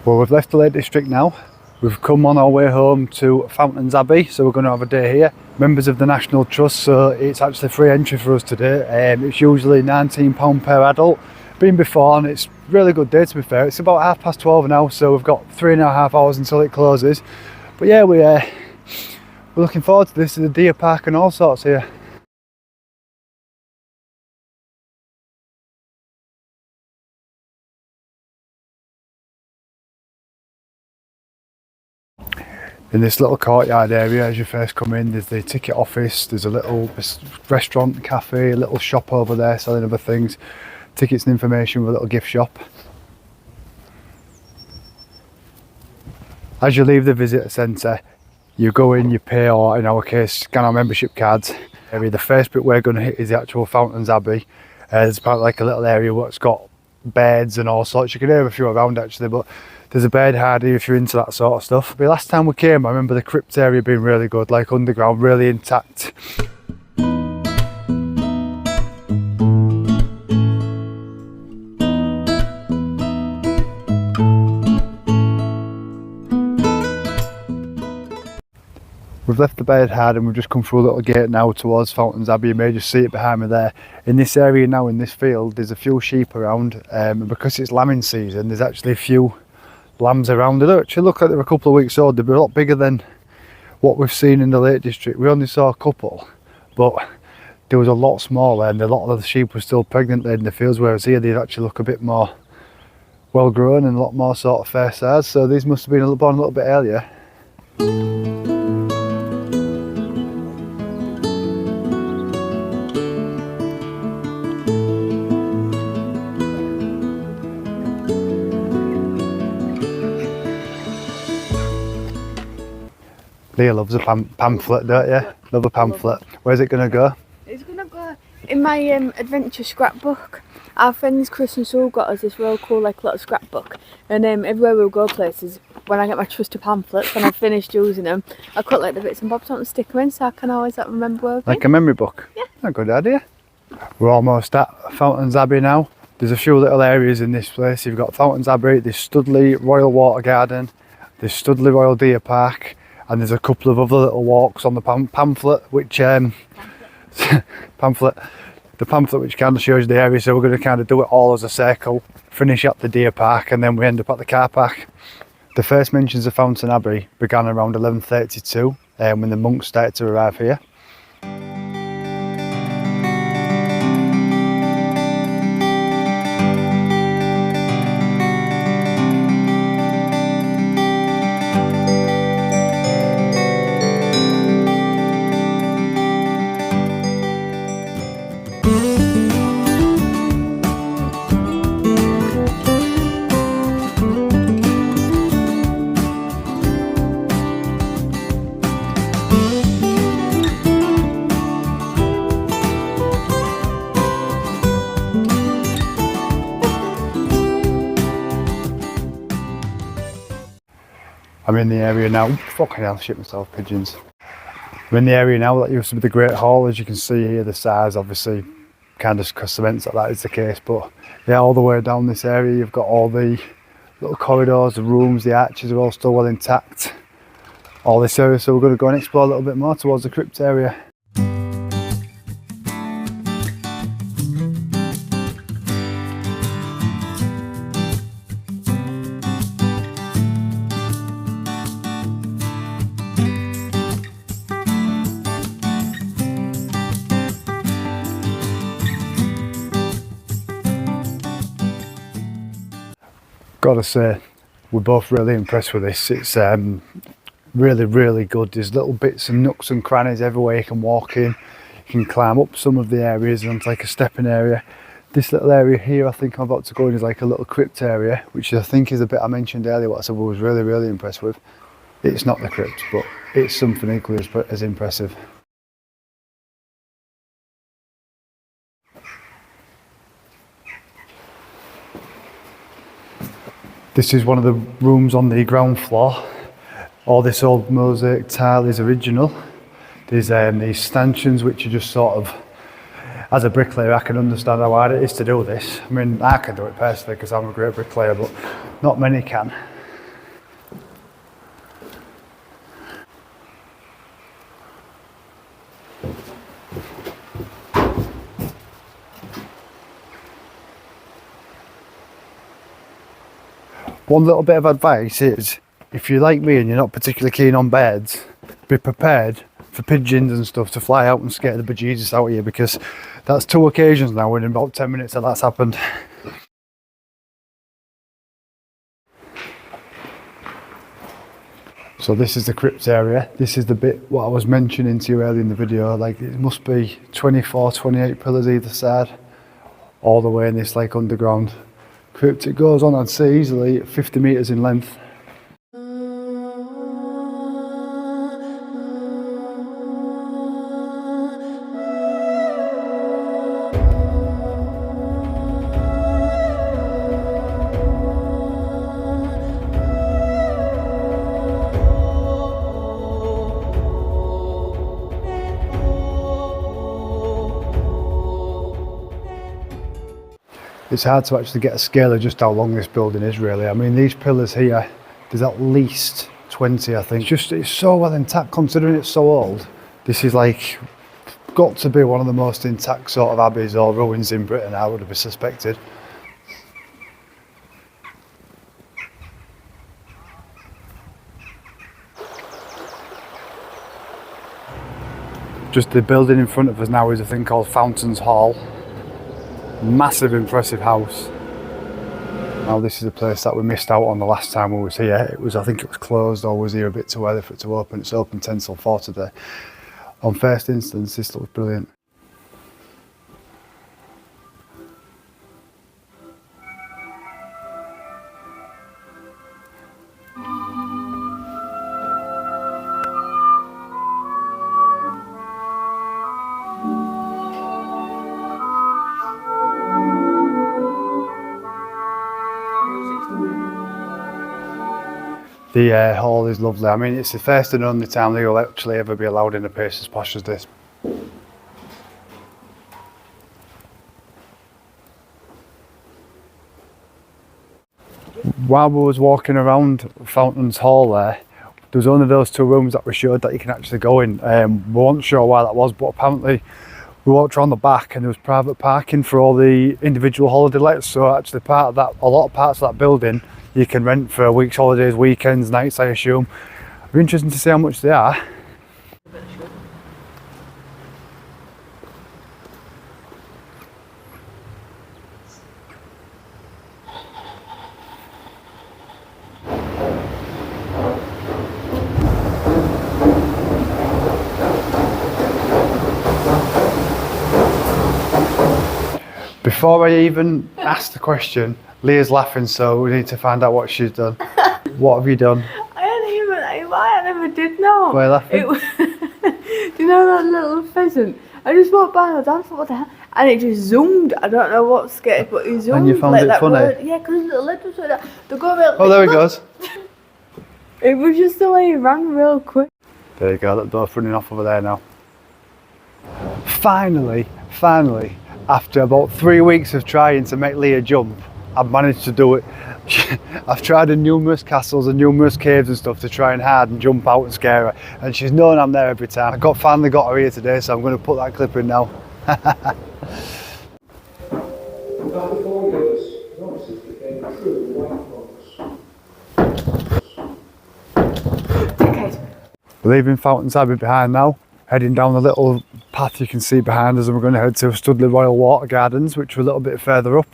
Well, we've left the Lake District now. We've come on our way home to Fountains Abbey, so we're going to have a day here. Members of the National Trust, so it's actually free entry for us today. It's usually £19 per adult. Been before and it's a really good day, to be fair. It's about 12:30 now, so we've got 3.5 hours until it closes. But yeah, we're looking forward to this. There's a deer park and all sorts here. In this little courtyard area, as you first come in, there's the ticket office, there's a little restaurant, cafe, a little shop over there selling other things, tickets and information with a little gift shop. As you leave the visitor centre, you go in, you pay, or in our case, scan our membership cards. The first bit we're going to hit is the actual Fountains Abbey. There's about like a little area what's got beds and all sorts. You can hear a few around actually, but there's a bed hardy if you're into that sort of stuff. But last time we came, I remember the crypt area being really good, like underground, really intact. We've left the bed hard and we've just come through a little gate now towards Fountains Abbey. You may just see it behind me there. In this area now, in this field, there's a few sheep around, and because it's lambing season, there's actually a few lambs around. They actually look like they're a couple of weeks old. They're a lot bigger than what we've seen in the Lake District. We only saw a couple, but there was a lot smaller and a lot of the sheep were still pregnant there in the fields, whereas here they actually look a bit more well grown and a lot more sort of fair size. So these must have been born a little bit earlier. Leah loves a pamphlet, don't you? Love a pamphlet. Where's it going to go? It's going to go in my adventure scrapbook. Our friends Chris and Sue got us this real cool little scrapbook, and everywhere we'll go places, when I get my trusty pamphlets, when I've finished using them, I cut like the bits and bobs on and stick them in so I can always remember where I've been. Like a memory book? Yeah. A good idea. We're almost at Fountains Abbey now. There's a few little areas in this place. You've got Fountains Abbey, there's Studley Royal Water Garden, there's Studley Royal Deer Park, and there's a couple of other little walks on the pamphlet, which the pamphlet which kind of shows you the area. So we're going to kind of do it all as a circle, finish up the deer park, and then we end up at the car park. The first mentions of Fountain Abbey began around 1132 when the monks started to arrive here. I'm in the area now. Fucking hell, shit myself, pigeons. I'm in the area now that used to be the Great Hall. As you can see here, the size obviously kind of cements that is the case. But yeah, all the way down this area, you've got all the little corridors, the rooms, the arches are all still well intact. All this area, so we're going to go and explore a little bit more towards the crypt area. Gotta say, we're both really impressed with this. It's really good. There's little bits and nooks and crannies everywhere you can walk in. You can climb up some of the areas and onto like a stepping area. This little area here I think I'm about to go in is like a little crypt area, which I think is a bit I mentioned earlier what I said I was really impressed with. It's not the crypt, but it's something equally as impressive. This is one of the rooms on the ground floor. All this old mosaic tile is original. There's these stanchions which are just sort of, as a bricklayer I can understand how hard it is to do this. I mean, I can do it personally because I'm a great bricklayer, but not many can. One little bit of advice is, if you're like me and you're not particularly keen on beds, be prepared for pigeons and stuff to fly out and scare the bejesus out of you, because that's 2 occasions now and in about 10 minutes that's happened. So this is the crypt area. This is the bit what I was mentioning to you earlier in the video, like it must be 24, 28 pillars either side, all the way in this like underground crypt. It goes on, I'd say easily 50 metres in length. It's hard to actually get a scale of just how long this building is really. I mean, these pillars here, there's at least 20 I think. It's so well intact considering it's so old. This is like, got to be one of the most intact sort of abbeys or ruins in Britain, I would have suspected. Just the building in front of us now is a thing called Fountains Hall. Massive impressive house. Now this is a place that we missed out on the last time we was here. I think it was closed or was here a bit too early for it to open. It's open 10 till 4 today. On first instance this looks brilliant. The hall is lovely. I mean, it's the first and only time that you'll actually ever be allowed in a place as posh as this. While we was walking around Fountains Hall there was only those 2 rooms that we showed that you can actually go in. We weren't sure why that was, but apparently we walked around the back and there was private parking for all the individual holiday lets. So actually part of that, a lot of parts of that building you can rent for a week's holidays, weekends, nights I assume. It'll be interesting to see how much they are. Before I even ask the question, Leah's laughing, so we need to find out what she's done. What have you done? I never did know. Why are you laughing? Do you know that little pheasant? I just walked by and I thought, what the hell? And it just zoomed. I don't know what scared, but it zoomed. And you found like it that funny? Word. Yeah, because the little lid was like that. The go real, Oh, there he goes. It was just the way he ran real quick. There you go, that both running off over there now. Finally, after about 3 weeks of trying to make Leah jump, I've managed to do it. I've tried in numerous castles and numerous caves and stuff to try and hide and jump out and scare her, and she's known I'm there every time. Finally got her here today, so I'm going to put that clip in now. We're leaving Fountains Abbey behind now, heading down the little path you can see behind us, and we're going to head to Studley Royal Water Gardens, which are a little bit further up.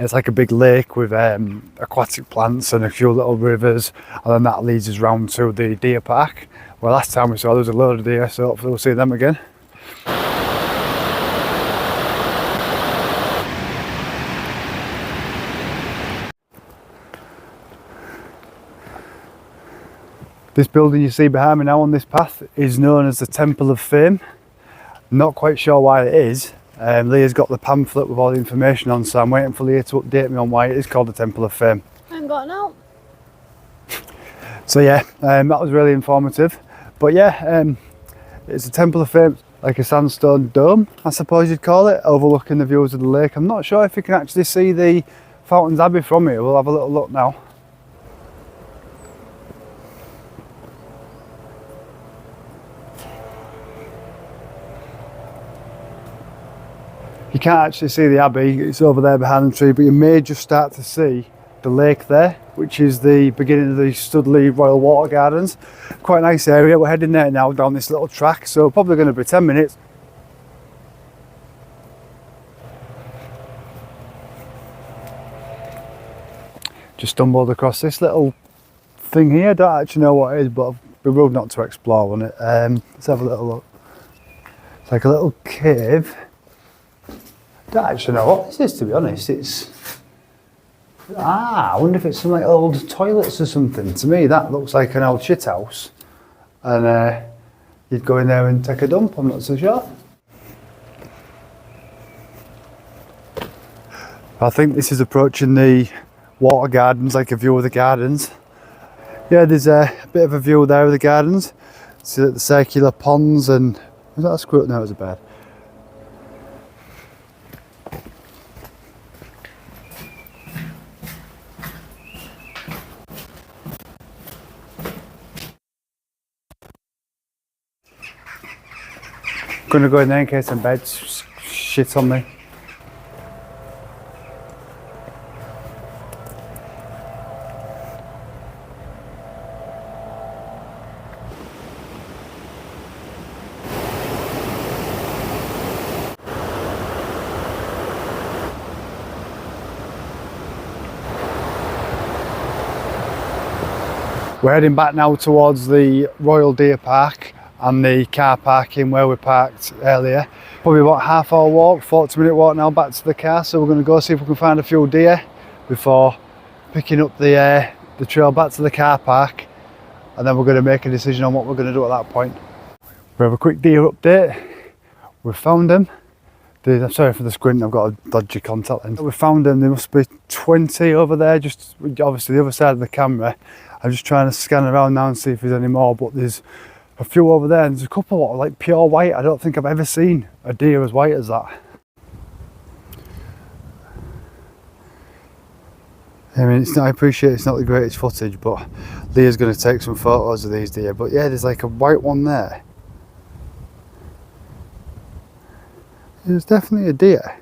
It's like a big lake with aquatic plants and a few little rivers, and then that leads us round to the deer park, where last time we saw there was a load of deer, so hopefully we'll see them again. This building you see behind me now on this path is known as the Temple of Fame. Not quite sure why it is. Leah's got the pamphlet with all the information on, so I'm waiting for Leah to update me on why it is called the Temple of Fame. I haven't got out. So yeah, that was really informative. But yeah, it's a Temple of Fame, like a sandstone dome, I suppose you'd call it, overlooking the views of the lake. I'm not sure if you can actually see the Fountains Abbey from here. We'll have a little look now. You can't actually see the Abbey, it's over there behind the tree, but you may just start to see the lake there, which is the beginning of the Studley Royal Water Gardens. Quite a nice area. We're heading there now down this little track, so probably going to be 10 minutes. Just stumbled across this little thing here. Don't actually know what it is, but I've been rude not to explore on it. Let's have a little look. It's like a little cave. Don't actually know what this is, to be honest. I wonder if it's some like old toilets or something. To me, that looks like an old shit house. And you'd go in there and take a dump, I'm not so sure. I think this is approaching the water gardens, like a view of the gardens. Yeah, there's a bit of a view there of the gardens. See the circular ponds and... Was that a squirrel? No, it was a bird. Gonna go in there in case some beds shit on me. We're heading back now towards the Royal Deer Park and the car parking where we parked earlier. Probably about half hour walk, 40-minute walk now back to the car, so we're going to go see if we can find a few deer before picking up the trail back to the car park, and then we're going to make a decision on what we're going to do at that point. We have a quick deer update. We've found them. I'm sorry for the squint, I've got a dodgy contact lens. We found them, there must be 20 over there, just obviously the other side of the camera. I'm just trying to scan around now and see if there's any more, but there's a few over there and there's a couple that are like pure white. I don't think I've ever seen a deer as white as that. I mean, I appreciate it's not the greatest footage, but Leah's going to take some photos of these deer. But yeah, there's like a white one there. There's definitely a deer.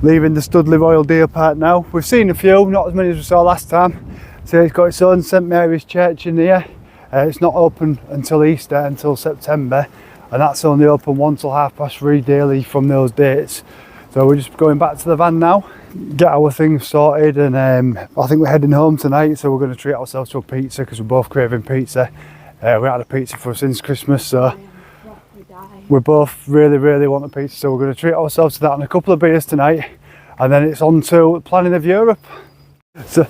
Leaving the Studley Royal Deer Park now. We've seen a few, not as many as we saw last time. So it's got its own St Mary's Church in here. It's not open until Easter, until September, and that's only open 1 till 3:30 daily from those dates. So we're just going back to the van now, get our things sorted, and I think we're heading home tonight, so we're going to treat ourselves to a pizza because we're both craving pizza. We haven't had a pizza for since Christmas, so we both really want a pizza, so we're going to treat ourselves to that and a couple of beers tonight, and then it's on to planning of Europe. So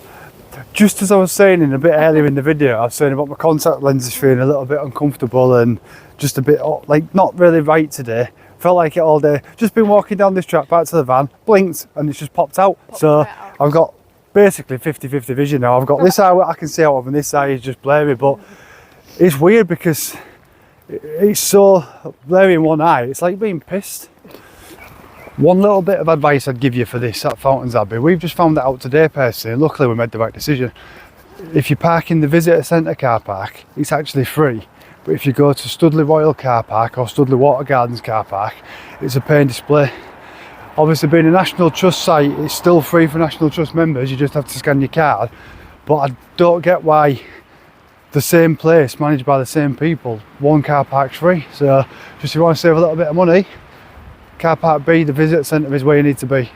just as I was saying in a bit earlier in the video, I was saying about my contact lenses feeling a little bit uncomfortable and just a bit like not really right today. Felt like it all day. Just been walking down this track back to the van, blinked and it's just popped out. So I've got basically 50-50 vision now. I've got this eye I can see out of and this eye is just blurry, but it's weird because it's so blurry in one eye, it's like being pissed. One little bit of advice I'd give you for this at Fountains Abbey, we've just found that out today personally, luckily we made the right decision. If you park in the visitor centre car park, it's actually free. But if you go to Studley Royal Car Park or Studley Water Gardens Car Park, it's a pay and display. Obviously being a National Trust site, it's still free for National Trust members, you just have to scan your card. But I don't get why the same place, managed by the same people, one car park's free. So just if you want to save a little bit of money, car park B, the visitor centre is where you need to be.